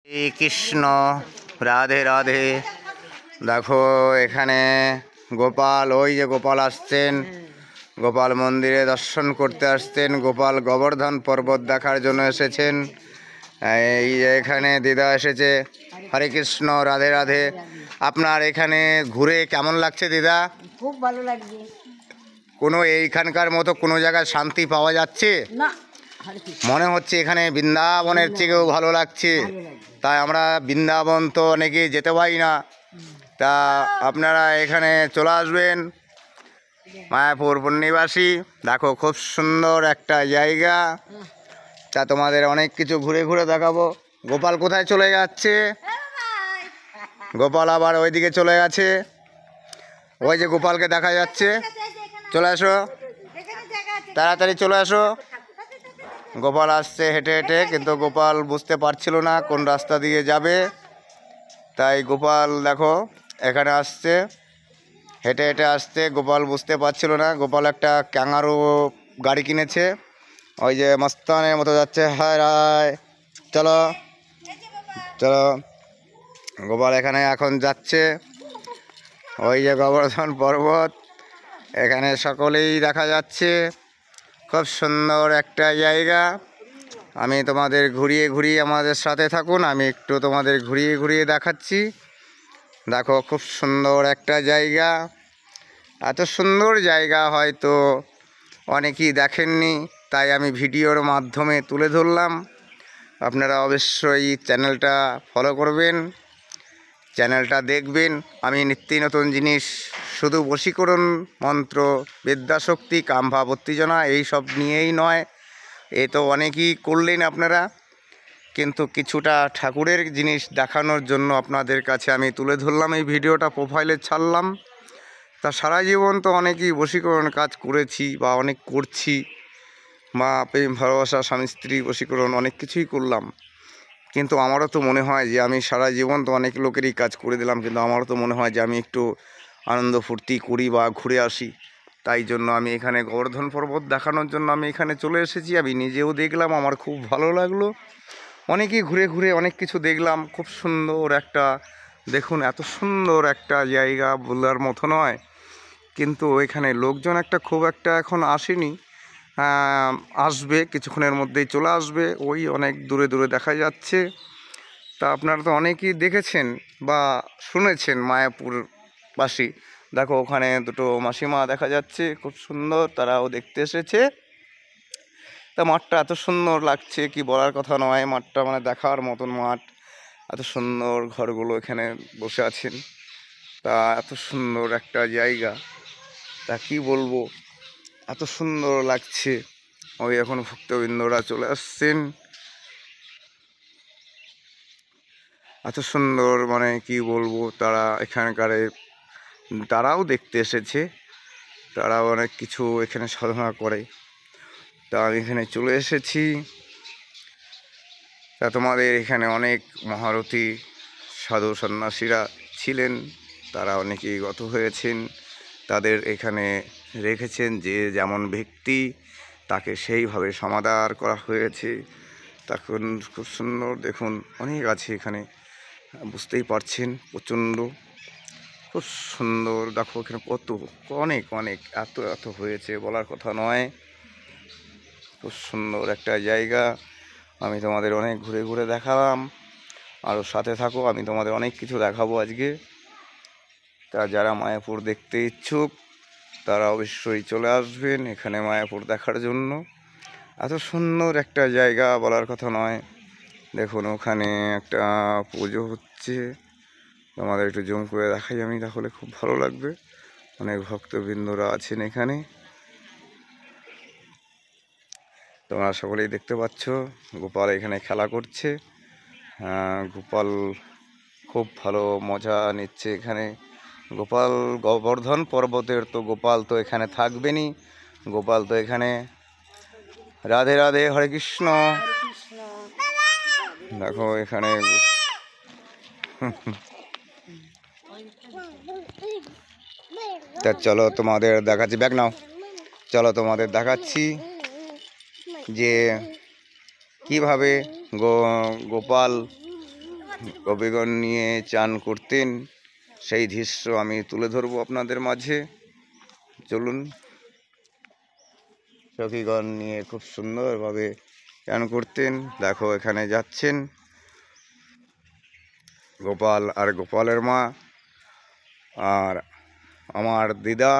শ্রী কৃষ্ণ, রাধে রাধে। দেখো এখানে গোপাল, ওই যে গোপাল আসছেন, গোপাল মন্দিরে দর্শন করতে আসছেন। গোপাল গোবর্ধন পর্বত দেখার জন্য এসেছেন। এই যে এখানে দিদা এসেছে। হরে কৃষ্ণ, রাধে রাধে। আপনার এখানে ঘুরে কেমন লাগছে দিদা? খুব ভালো লাগছে। কোনো এইখানকার মতো কোনো জায়গায় শান্তি পাওয়া যাচ্ছে না, মনে হচ্ছে এখানে বৃন্দাবনের থেকেও ভালো লাগছে। তাই আমরা বৃন্দাবন তো অনেকে যেতে পারি না, তা আপনারা এখানে চলে আসবেন। মায়াপুর বন্যবাসী, দেখো খুব সুন্দর একটা জায়গা। তা তোমাদের অনেক কিছু ঘুরে ঘুরে দেখাবো। গোপাল কোথায় চলে যাচ্ছে? গোপাল আবার ওইদিকে চলে গেছে। ওই যে গোপালকে দেখা যাচ্ছে। চলে আসো, তাড়াতাড়ি চলে আসো। গোপাল আসছে হেঁটে হেঁটে, কিন্তু গোপাল বুঝতে পারছিল না কোন রাস্তা দিয়ে যাবে। তাই গোপাল দেখো এখানে আসছে, হেঁটে হেঁটে আসছে। গোপাল বুঝতে পারছিল না। গোপাল একটা ক্যাঙ্গারু গাড়ি কিনেছে, ওই যে মস্তানের মতো যাচ্ছে। হায় রায়, চলো চলো। গোপাল এখানে এখন যাচ্ছে। ওই যে গোবর্ধন পর্বত এখানে সকলেই দেখা যাচ্ছে। খুব সুন্দর একটা জায়গা। আমি তোমাদের ঘুরিয়ে ঘুরিয়ে, আমাদের সাথে থাকুন, আমি একটু তোমাদের ঘুরিয়ে ঘুরিয়ে দেখাচ্ছি। দেখো খুব সুন্দর একটা জায়গা। এত সুন্দর জায়গা হয়তো অনেকেই দেখেননি, তাই আমি ভিডিওর মাধ্যমে তুলে ধরলাম। আপনারা অবশ্যই চ্যানেলটা ফলো করবেন, চ্যানেলটা দেখবেন। আমি নিত্য নতুন জিনিস, শুধু বশীকরণ মন্ত্র, বিদ্যাশক্তি, কামভাব, উত্তেজনা এইসব নিয়েই নয়, এ তো অনেকেই করলেন আপনারা, কিন্তু কিছুটা ঠাকুরের জিনিস দেখানোর জন্য আপনাদের কাছে আমি তুলে ধরলাম। এই ভিডিওটা প্রোফাইলে ছাড়লাম। তা সারা জীবন তো অনেকেই বশীকরণ কাজ করেছি বা অনেক করছি, বা প্রেম ভালোবাসা, স্বামী স্ত্রী বশীকরণ অনেক কিছুই করলাম। কিন্তু আমারও তো মনে হয় যে আমি সারা জীবন তো অনেক লোকেরই কাজ করে দিলাম, কিন্তু আমারও তো মনে হয় যে আমি একটু আনন্দ ফুর্তি করি বা ঘুরে আসি। তাই জন্য আমি এখানে গোবর্ধন পর্বত দেখানোর জন্য আমি এখানে চলে এসেছি। আমি নিজেও দেখলাম, আমার খুব ভালো লাগলো। অনেকেই ঘুরে ঘুরে অনেক কিছু দেখলাম। খুব সুন্দর একটা, দেখুন এত সুন্দর একটা জায়গা বলার মতো নয়। কিন্তু এখানে লোকজন একটা খুব একটা এখন আসেনি, আসবে কিছুক্ষণের মধ্যেই চলে আসবে। ওই অনেক দূরে দূরে দেখা যাচ্ছে। তা আপনারা তো অনেকেই দেখেছেন বা শুনেছেন মায়াপুরবাসী। দেখো ওখানে দুটো মাসিমা দেখা যাচ্ছে, খুব সুন্দর, তারাও দেখতে এসেছে। তা মাঠটা এত সুন্দর লাগছে, কি বলার কথা নয়। মাঠটা মানে দেখার মতন মাঠ, এত সুন্দর। ঘরগুলো এখানে বসে আছেন, তা এত সুন্দর একটা জায়গা, তা কি বলবো, এত সুন্দর লাগছে। ওই এখন ভক্তবৃন্দরা চলে আসছেন। এত সুন্দর, মানে কি বলবো, তারা এখানকার তারাও দেখতে এসেছে। তারাও অনেক কিছু এখানে সাধনা করে। তা আমি এখানে চলে এসেছি। তা তোমাদের এখানে অনেক মহারথী সাধু সন্ন্যাসীরা ছিলেন, তারা অনেকেই গত হয়েছেন। তাদের এখানে রেখেছেন, যে যেমন ব্যক্তি তাকে সেইভাবে সমাদর করা হয়েছে। তখন খুব সুন্দর, দেখুন অনেক আছে এখানে, বুঝতেই পারছেন, প্রচণ্ড খুব সুন্দর। দেখো এখানে কত, অনেক অনেক, এত এত হয়েছে বলার কথা নয়। খুব সুন্দর একটা জায়গা। আমি তোমাদের অনেক ঘুরে ঘুরে দেখালাম, আরও সাথে থাকো, আমি তোমাদের অনেক কিছু দেখাবো আজকে। তা যারা মায়াপুর দেখতে ইচ্ছুক তারা অবশ্যই চলে আসবেন এখানে মায়াপুর দেখার জন্য। এত সুন্দর একটা জায়গা বলার কথা নয়। দেখুন ওখানে একটা পুজো হচ্ছে, তোমাদের একটু জুম করে দেখাই আমি, তাহলে খুব ভালো লাগবে। অনেক ভক্তবৃন্দরা আছেন এখানে, তোমরা সকলেই দেখতে পাচ্ছ। গোপাল এখানে খেলা করছে। গোপাল খুব ভালো মজা নিচ্ছে এখানে। গোপাল গোবর্ধন পর্বতের তো গোপাল তো এখানে থাকবেনই। গোপাল তো এখানে, রাধে রাধে, হরে কৃষ্ণ। দেখো এখানে তা চলো তোমাদের দেখাচ্ছি, ব্যাগ নাও, চলো তোমাদের দেখাচ্ছি যে কিভাবে গোপাল গোপীগণ নিয়ে চান করতেন, সেই দৃশ্য আমি তুলে ধরবো আপনাদের মাঝে। চলুন, সখীগণ নিয়ে খুব সুন্দরভাবে চান করতেন। দেখো এখানে যাচ্ছেন গোপাল আর গোপালের মা, আর আমার দিদা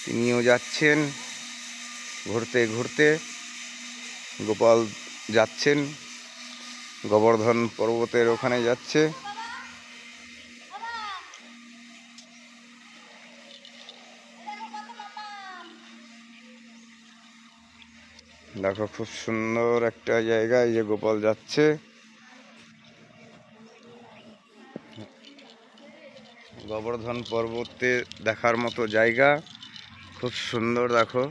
তিনিও যাচ্ছেন ঘুরতে ঘুরতে। গোপাল যাচ্ছেন গোবর্ধন পর্বতের ওখানে যাচ্ছে। দেখো খুব সুন্দর একটা জায়গায় যে গোপাল যাচ্ছে। গোবর্ধন পর্বতে দেখার মতো জায়গা, খুব সুন্দর। দেখো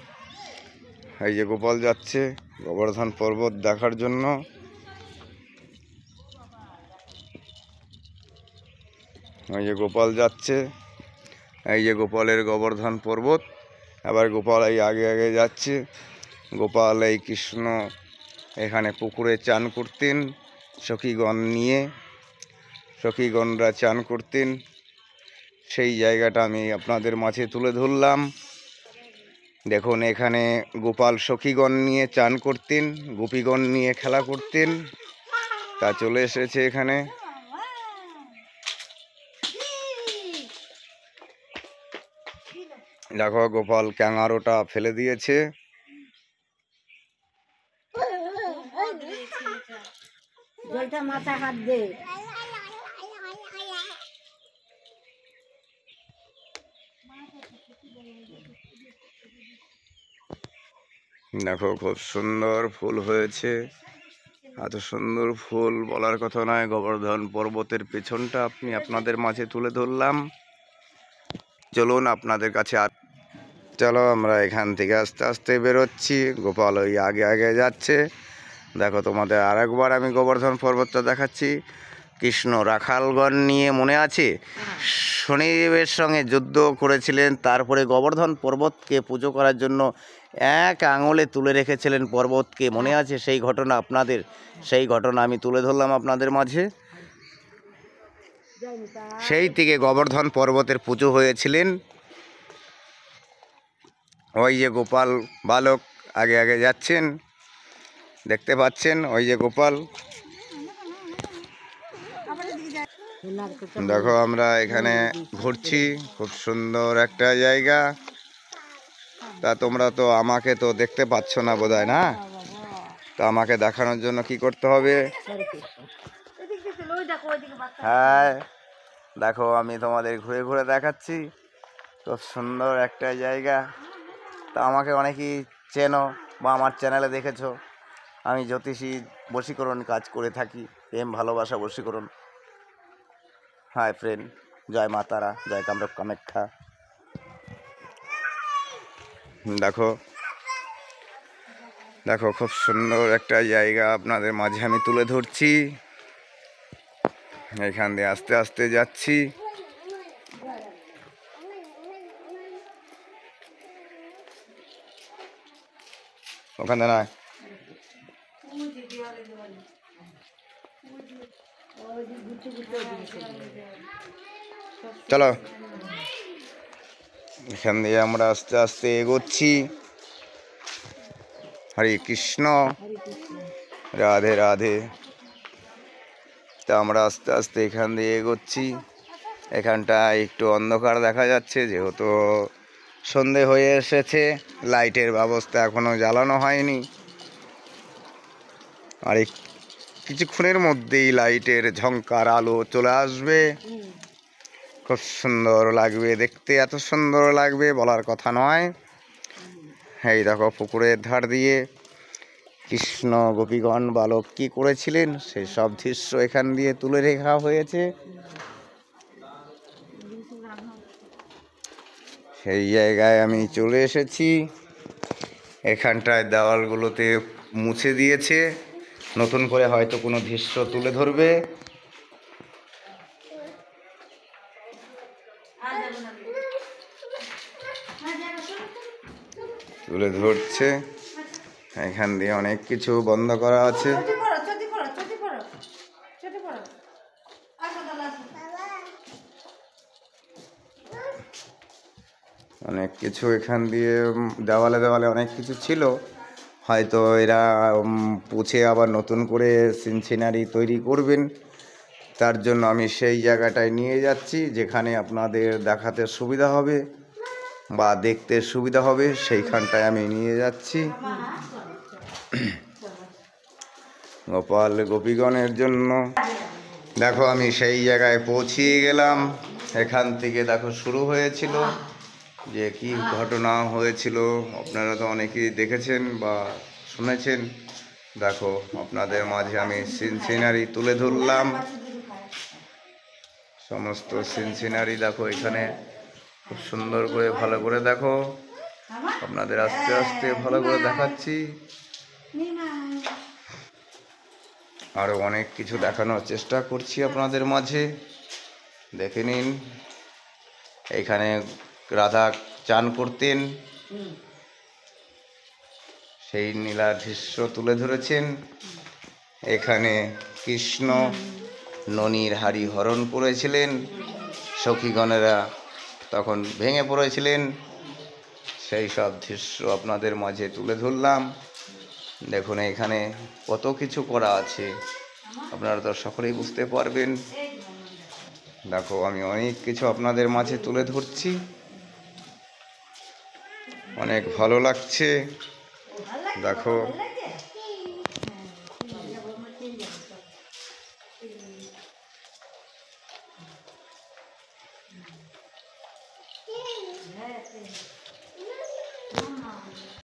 এই যে গোপাল যাচ্ছে গোবর্ধন পর্বত দেখার জন্য। এই যে গোপাল যাচ্ছে, এই যে গোপালের গোবর্ধন পর্বত। আবার গোপাল এই আগে আগে যাচ্ছে। গোপাল এই কৃষ্ণ এখানে পুকুরে চান করতেন সখীগণ নিয়ে, সখীগণরা চান করতেন। সেই জায়গাটা আমি আপনাদের মাঝে তুলে ধরলাম। দেখুন এখানে গোপাল সখীগণ নিয়ে চান করতেন, গোপীগণ নিয়ে খেলা করতেন। তা চলে এসেছে এখানে। দেখো গোপাল ক্যাঙারোটা ফেলে দিয়েছে। দেখো খুব সুন্দর ফুল হয়েছে, এত সুন্দর ফুল বলার কথা নয়। গোবর্ধন পর্বতের পেছনটা আপনাদের মাঝে তুলে ধরলাম। চলুন আপনাদের কাছে চলো, আমরা এখান থেকে আস্তে আস্তে বেরোচ্ছি। গোপাল ওই আগে আগে যাচ্ছে। দেখো তোমাদের আরেকবার আমি গোবর্ধন পর্বতটা দেখাচ্ছি। কৃষ্ণ রাখালগণ নিয়ে, মনে আছে, শনিদেবের সঙ্গে যুদ্ধ করেছিলেন, তারপরে গোবর্ধন পর্বতকে পুজো করার জন্য এক আঙুলে তুলে রেখেছিলেন পর্বতকে, মনে আছে সেই ঘটনা আপনাদের? সেই ঘটনা আমি তুলে ধরলাম আপনাদের মাঝে। সেই থেকে গোবর্ধন পর্বতের পুজো হয়েছিলেন। ওই যে গোপাল বালক আগে আগে যাচ্ছেন, দেখতে পাচ্ছেন ওই যে গোপাল। দেখো আমরা এখানে ঘুরছি, খুব সুন্দর একটা জায়গা। তা তোমরা তো আমাকে তো দেখতে পাচ্ছ না বোধহয়, না? তো আমাকে দেখানোর জন্য কি করতে হবে? হ্যাঁ, দেখো আমি তোমাদের ঘুরে ঘুরে দেখাচ্ছি। খুব সুন্দর একটা জায়গা। তা আমাকে অনেকেই চেনো বা আমার চ্যানেলে দেখেছো। আমি জ্যোতিষী বশীকরণ কাজ করে থাকি, প্রেম ভালোবাসা বশীকরণ। হাই ফ্রেন্ড, জয় মা তারা, জয় কামরূপ কামাখ্যা। দেখো দেখো খুব সুন্দর একটা জায়গা আপনাদের মাঝে আমি তুলে ধরছি। এখান দিয়ে আস্তে আস্তে যাচ্ছি। ওখানে নয়, চলো এখান দিয়ে আমরা আস্তে আস্তে এগোচ্ছি। হরে কৃষ্ণ, রাধে রাধে। তা আমরা আস্তে আস্তে এখান দিয়ে এগোচ্ছি। এখানটা একটু অন্ধকার দেখা যাচ্ছে, যেহেতু সন্ধে হয়ে এসেছে। লাইটের ব্যবস্থা এখনো জ্বালানো হয়নি, আর কিছুক্ষণের মধ্যেই লাইটের ঝংকার আলো চলে আসবে। খুব সুন্দর লাগবে দেখতে, এত সুন্দর লাগবে বলার কথা নয়। এই দেখো পুকুরের ধার দিয়ে কৃষ্ণ গোপীগণ বালক কি করেছিলেন সেই সব দৃশ্য এখান দিয়ে তুলে রাখা হয়েছে। সেই জায়গায় আমি চলে এসেছি। এখানটায় দেওয়ালগুলোতে মুছে দিয়েছে, নতুন করে হয়তো কোনো দৃশ্য তুলে ধরবে। তুলে ধরছে। এখান দিয়ে অনেক কিছু বন্ধ করা আছে। অনেক কিছু এখান দিয়ে দেওয়ালে দেওয়ালে অনেক কিছু ছিল, হয়তো এরা পুছে আবার নতুন করে সিনারি তৈরি করবেন। তার জন্য আমি সেই জায়গাটায় নিয়ে যাচ্ছি যেখানে আপনাদের দেখাতে সুবিধা হবে বা দেখতে সুবিধা হবে, সেইখানটায় আমি নিয়ে যাচ্ছি। গোপাল গোপীগণের জন্য দেখো আমি সেই জায়গায় পৌঁছিয়ে গেলাম। এখান থেকে দেখো শুরু হয়েছিল, যে কি ঘটনা হয়েছিল আপনারা তো অনেকেই দেখেছেন বা শুনেছেন। দেখো আপনাদের মাঝে আমি সিনারি তুলে ধরলাম, সমস্ত সিনারি দেখো এখানে খুব সুন্দর করে ভালো করে দেখো, আপনাদের আস্তে আস্তে ভালো করে দেখাচ্ছি। আরও অনেক কিছু দেখানোর চেষ্টা করছি আপনাদের মাঝে, দেখে নিন। এইখানে রাধা চান করতেন, সেই নীলা দৃশ্য তুলে ধরেছেন। এখানে কৃষ্ণ ননির হাড়ি হরণ করেছিলেন, সখীগণেরা তখন ভেঙে পড়েছিলেন, সেই সব দৃশ্য আপনাদের মাঝে তুলে ধরলাম। দেখুন এখানে কত কিছু করা আছে, আপনারা তো সকলেই বুঝতে পারবেন। দেখো আমি অনেক কিছু আপনাদের মাঝে তুলে ধরছি, অনেক ভালো লাগছে। দেখো